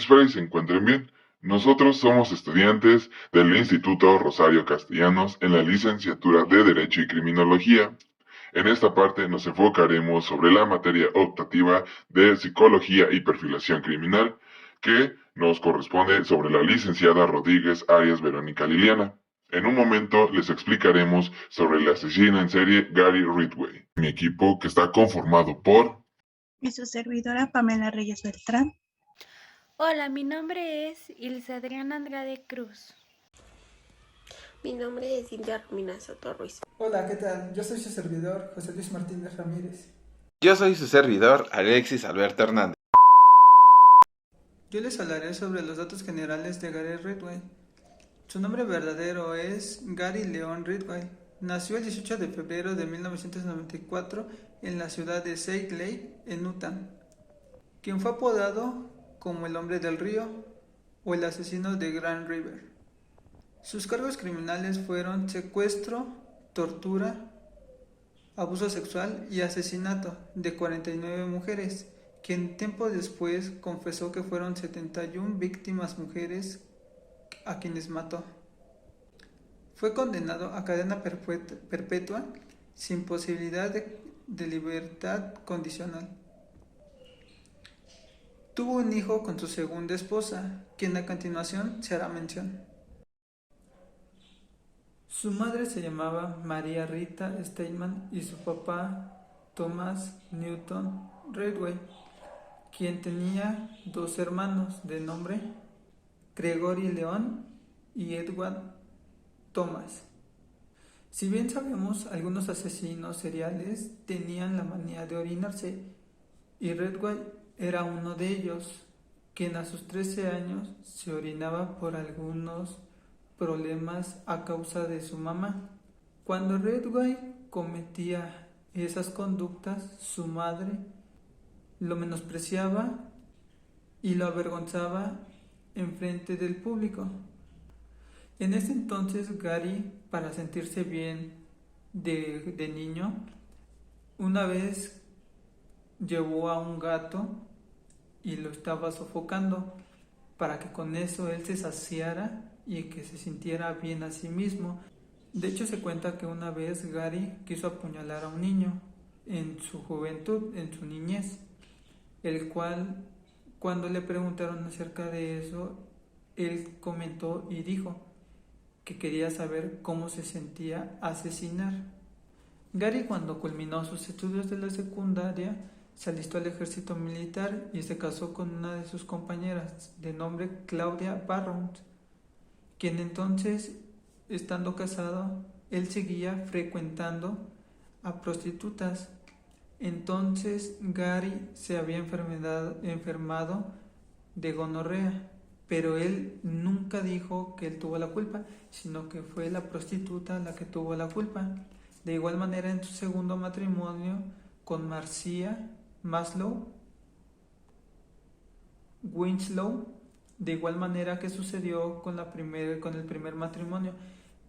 espero y se encuentren bien. Nosotros somos estudiantes del Instituto Rosario Castellanos en la licenciatura de Derecho y Criminología. En esta parte nos enfocaremos sobre la materia optativa de Psicología y Perfilación Criminal, que nos corresponde sobre la licenciada Rodríguez Arias Verónica Liliana. En un momento les explicaremos sobre el asesino en serie Gary Ridgway. Mi equipo, que está conformado por Y su servidora Pamela Reyes Beltrán. Hola, mi nombre es Ilse Adriana Andrade Cruz. Mi nombre es Cintia Romina Soto Ruiz. Hola, ¿qué tal? Yo soy su servidor, José Luis Martínez Ramírez. Yo soy su servidor, Alexis Alberto Hernández. Yo les hablaré sobre los datos generales de Gary Ridgway. Su nombre verdadero es Gary Leon Ridgway. Nació el 18 de febrero de 1994 en la ciudad de Salt Lake, en Utah, quien fue apodado como el hombre del río o el asesino de Grand River. Sus cargos criminales fueron secuestro, tortura, abuso sexual y asesinato de 49 mujeres, quien tiempo después confesó que fueron 71 víctimas mujeres a quienes mató. Fue condenado a cadena perpetua sin posibilidad de libertad condicional. Tuvo un hijo con su segunda esposa, quien a continuación se hará mención. Su madre se llamaba María Rita Steinman y su papá Thomas Newton Ridgway, quien tenía dos hermanos de nombre Gregory León y Edward Thomas. Si bien sabemos, algunos asesinos seriales tenían la manía de orinarse, y Ridgway era uno de ellos, quien a sus 13 años se orinaba por algunos problemas a causa de su mamá. Cuando Ridgway cometía esas conductas, su madre lo menospreciaba y lo avergonzaba en frente del público. En ese entonces Gary, para sentirse bien de niño, una vez llevó a un gato y lo estaba sofocando para que con eso él se saciara y que se sintiera bien a sí mismo. De hecho, se cuenta que una vez Gary quiso apuñalar a un niño en su juventud, en su niñez, el cual, cuando le preguntaron acerca de eso, él comentó y dijo que quería saber cómo se sentía asesinar. Gary, cuando culminó sus estudios de la secundaria, se alistó al ejército militar y se casó con una de sus compañeras de nombre Claudia Barrows, quien entonces, estando casado, él seguía frecuentando a prostitutas. Entonces Gary se había enfermado de gonorrea, pero él nunca dijo que él tuvo la culpa, sino que fue la prostituta la que tuvo la culpa. De igual manera, en su segundo matrimonio con Marcia Maslow Winslow, de igual manera que sucedió con el primer matrimonio,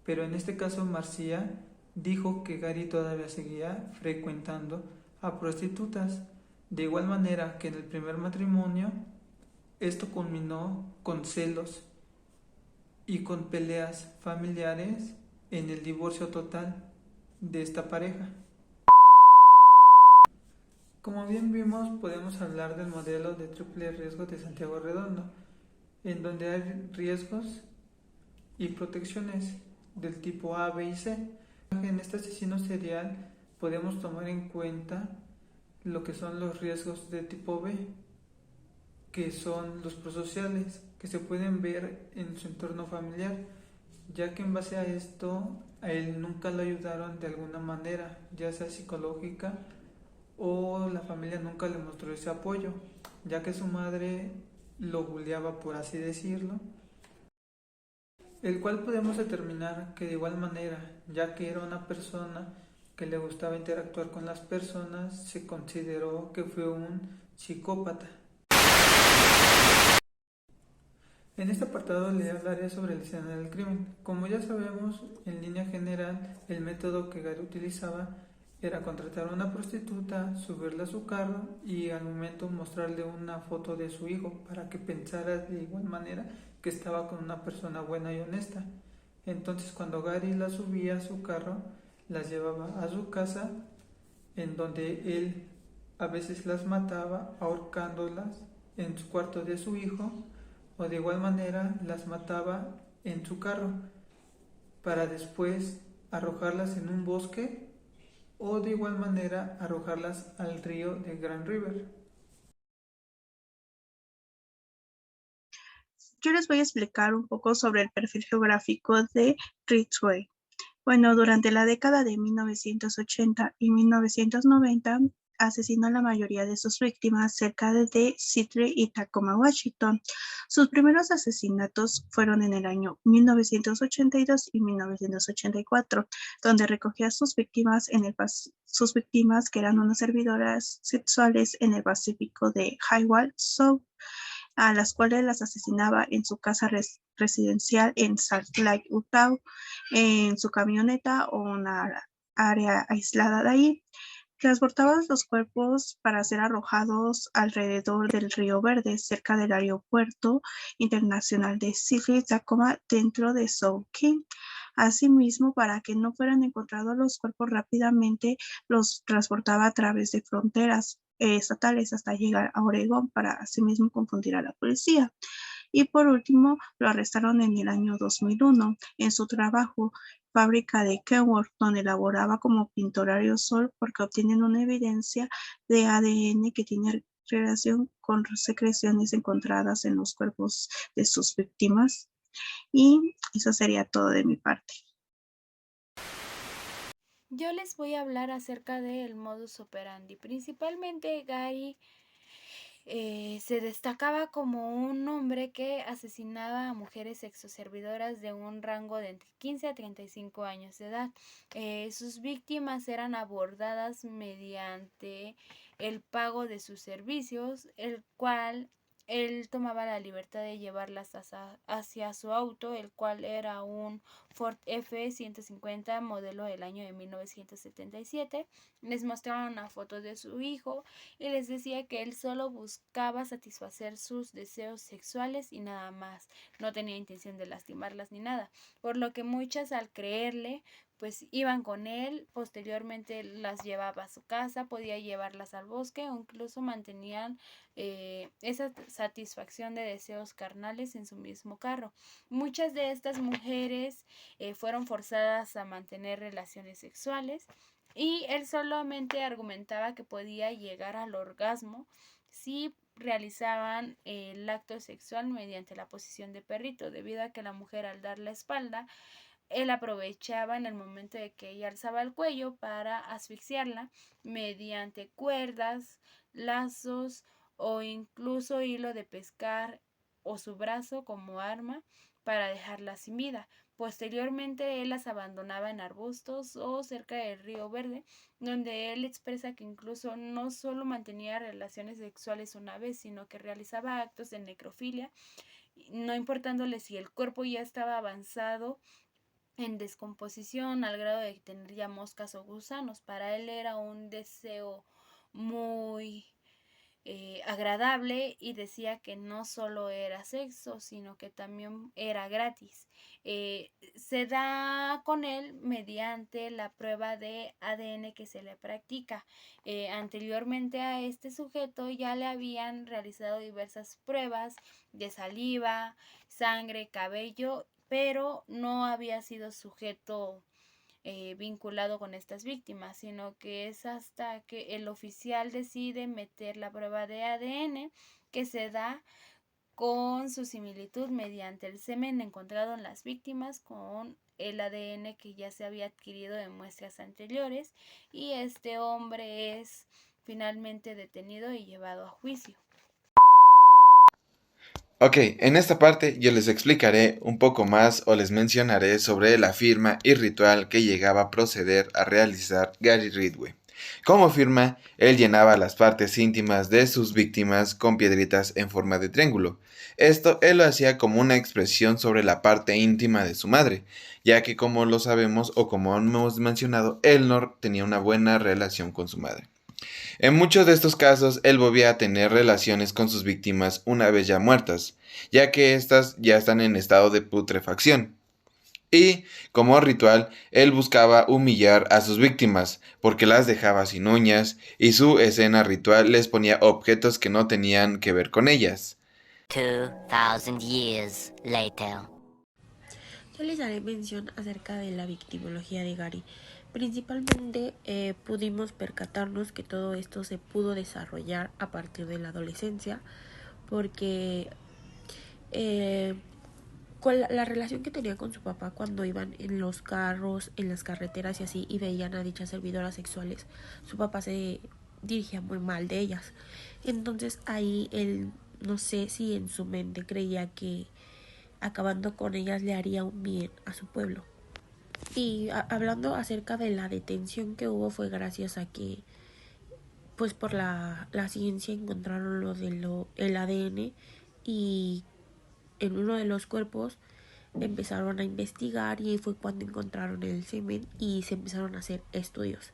pero en este caso Marcia dijo que Gary todavía seguía frecuentando a prostitutas. De igual manera que en el primer matrimonio, esto culminó con celos y con peleas familiares en el divorcio total de esta pareja. Como bien vimos, podemos hablar del modelo de triple riesgo de Santiago Redondo, en donde hay riesgos y protecciones del tipo A, B y C. En este asesino serial podemos tomar en cuenta lo que son los riesgos de tipo B, que son los prosociales, que se pueden ver en su entorno familiar, ya que en base a esto a él nunca lo ayudaron de alguna manera, ya sea psicológica o la familia nunca le mostró ese apoyo, ya que su madre lo bulleaba, por así decirlo, el cual podemos determinar que de igual manera, ya que era una persona que le gustaba interactuar con las personas, se consideró que fue un psicópata. En este apartado le hablaré sobre la escena del crimen. Como ya sabemos, en línea general, el método que Gary utilizaba era contratar a una prostituta, subirla a su carro y al momento mostrarle una foto de su hijo para que pensara de igual manera que estaba con una persona buena y honesta. Entonces cuando Gary las subía a su carro, las llevaba a su casa, en donde él a veces las mataba ahorcándolas en su cuarto de su hijo, o de igual manera las mataba en su carro para después arrojarlas en un bosque o de igual manera arrojarlas al río de Grand River. Yo les voy a explicar un poco sobre el perfil geográfico de Ridgway. Bueno, durante la década de 1980 y 1990, asesinó a la mayoría de sus víctimas cerca de Seattle y Tacoma, Washington. Sus primeros asesinatos fueron en el año 1982 y 1984, donde recogía a sus víctimas, que eran unas servidoras sexuales en el Pacífico de Highway South, a las cuales las asesinaba en su casa residencial en Salt Lake, Utah, en su camioneta o una área aislada de ahí. Transportaba los cuerpos para ser arrojados alrededor del Río Verde, cerca del Aeropuerto Internacional de Seattle, Tacoma, dentro de South King. Asimismo, para que no fueran encontrados los cuerpos rápidamente, los transportaba a través de fronteras estatales hasta llegar a Oregón para asimismo confundir a la policía. Y por último, lo arrestaron en el año 2001 en su trabajo fábrica de Kenworth, donde laboraba como pintor aerosol, porque obtienen una evidencia de ADN que tiene relación con secreciones encontradas en los cuerpos de sus víctimas. Y eso sería todo de mi parte. Yo les voy a hablar acerca del modus operandi. Principalmente Gary se destacaba como un hombre que asesinaba a mujeres sexoservidoras de un rango de entre 15 a 35 años de edad. Sus víctimas eran abordadas mediante el pago de sus servicios, el cual él tomaba la libertad de llevarlas hacia su auto, el cual era un Ford F-150 modelo del año de 1977. Les mostraba una foto de su hijo y les decía que él solo buscaba satisfacer sus deseos sexuales y nada más. No tenía intención de lastimarlas ni nada. Por lo que muchas, al creerle, pues iban con él. Posteriormente las llevaba a su casa, podía llevarlas al bosque o incluso mantenían esa satisfacción de deseos carnales en su mismo carro. Muchas de estas mujeres fueron forzadas a mantener relaciones sexuales y él solamente argumentaba que podía llegar al orgasmo si realizaban el acto sexual mediante la posición de perrito, debido a que la mujer, al dar la espalda, él aprovechaba en el momento de que ella alzaba el cuello para asfixiarla mediante cuerdas, lazos o incluso hilo de pescar o su brazo como arma para dejarla sin vida. Posteriormente él las abandonaba en arbustos o cerca del río Verde, donde él expresa que incluso no solo mantenía relaciones sexuales una vez, sino que realizaba actos de necrofilia, no importándole si el cuerpo ya estaba avanzado en descomposición al grado de tener ya moscas o gusanos. Para él era un deseo muy agradable y decía que no solo era sexo, sino que también era gratis. Se da con él mediante la prueba de ADN que se le practica. Anteriormente a este sujeto ya le habían realizado diversas pruebas de saliva, sangre, cabello, pero no había sido sujeto vinculado con estas víctimas, sino que es hasta que el oficial decide meter la prueba de ADN que se da con su similitud mediante el semen encontrado en las víctimas con el ADN que ya se había adquirido de muestras anteriores, y este hombre es finalmente detenido y llevado a juicio. Ok, en esta parte yo les explicaré un poco más o les mencionaré sobre la firma y ritual que llegaba a proceder a realizar Gary Ridgway. Como afirma, él llenaba las partes íntimas de sus víctimas con piedritas en forma de triángulo. Esto él lo hacía como una expresión sobre la parte íntima de su madre, ya que como lo sabemos o como hemos mencionado, él no tenía una buena relación con su madre. En muchos de estos casos, él volvía a tener relaciones con sus víctimas una vez ya muertas, ya que éstas ya están en estado de putrefacción. Y, como ritual, él buscaba humillar a sus víctimas, porque las dejaba sin uñas, y su escena ritual les ponía objetos que no tenían que ver con ellas. 2000 years later. Yo les haré mención acerca de la victimología de Gary. Principalmente pudimos percatarnos que todo esto se pudo desarrollar a partir de la adolescencia, porque con la relación que tenía con su papá cuando iban en los carros, en las carreteras y así, y veían a dichas servidoras sexuales, su papá se dirigía muy mal de ellas. Entonces ahí él, no sé si en su mente creía que acabando con ellas le haría un bien a su pueblo. Y hablando acerca de la detención que hubo, fue gracias a que pues por la ciencia encontraron el ADN, y en uno de los cuerpos empezaron a investigar, y ahí fue cuando encontraron el semen y se empezaron a hacer estudios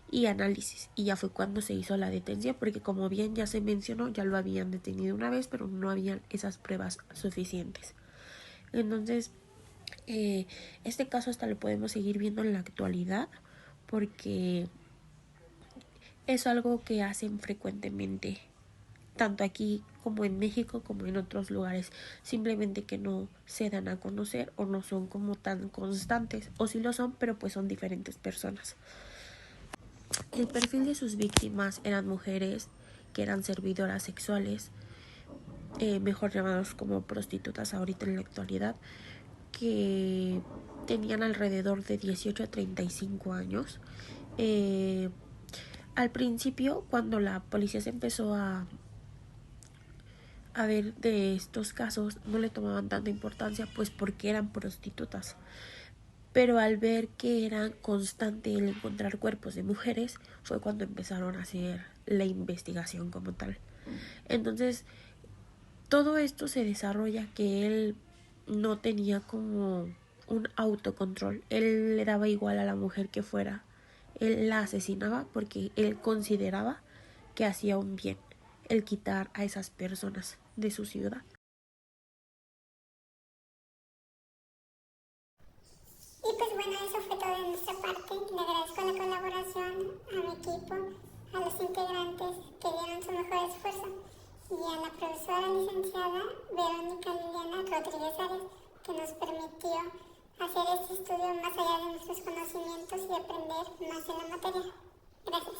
y análisis, y ya fue cuando se hizo la detención, porque como bien ya se mencionó, ya lo habían detenido una vez, pero no habían esas pruebas suficientes. Entonces este caso hasta lo podemos seguir viendo en la actualidad, porque es algo que hacen frecuentemente, tanto aquí como en México como en otros lugares, simplemente que no se dan a conocer o no son como tan constantes, o sí lo son, pero pues son diferentes personas. El perfil de sus víctimas eran mujeres que eran servidoras sexuales, mejor llamados como prostitutas ahorita en la actualidad, que tenían alrededor de 18 a 35 años. Al principio, cuando la policía se empezó a ver de estos casos, no le tomaban tanta importancia, pues porque eran prostitutas. Pero al ver que era constante el encontrar cuerpos de mujeres, fue cuando empezaron a hacer la investigación como tal. Entonces, todo esto se desarrolla que él no tenía como un autocontrol. Él le daba igual a la mujer que fuera. Él la asesinaba porque él consideraba que hacía un bien el quitar a esas personas de su ciudad. Y pues bueno, eso fue todo de nuestra parte. Le agradezco la colaboración a mi equipo, a los integrantes que dieron su mejor esfuerzo, y a la profesora licenciada Verónica Liliana Rodríguez Arias, que nos permitió hacer este estudio más allá de nuestros conocimientos y aprender más de la materia. Gracias.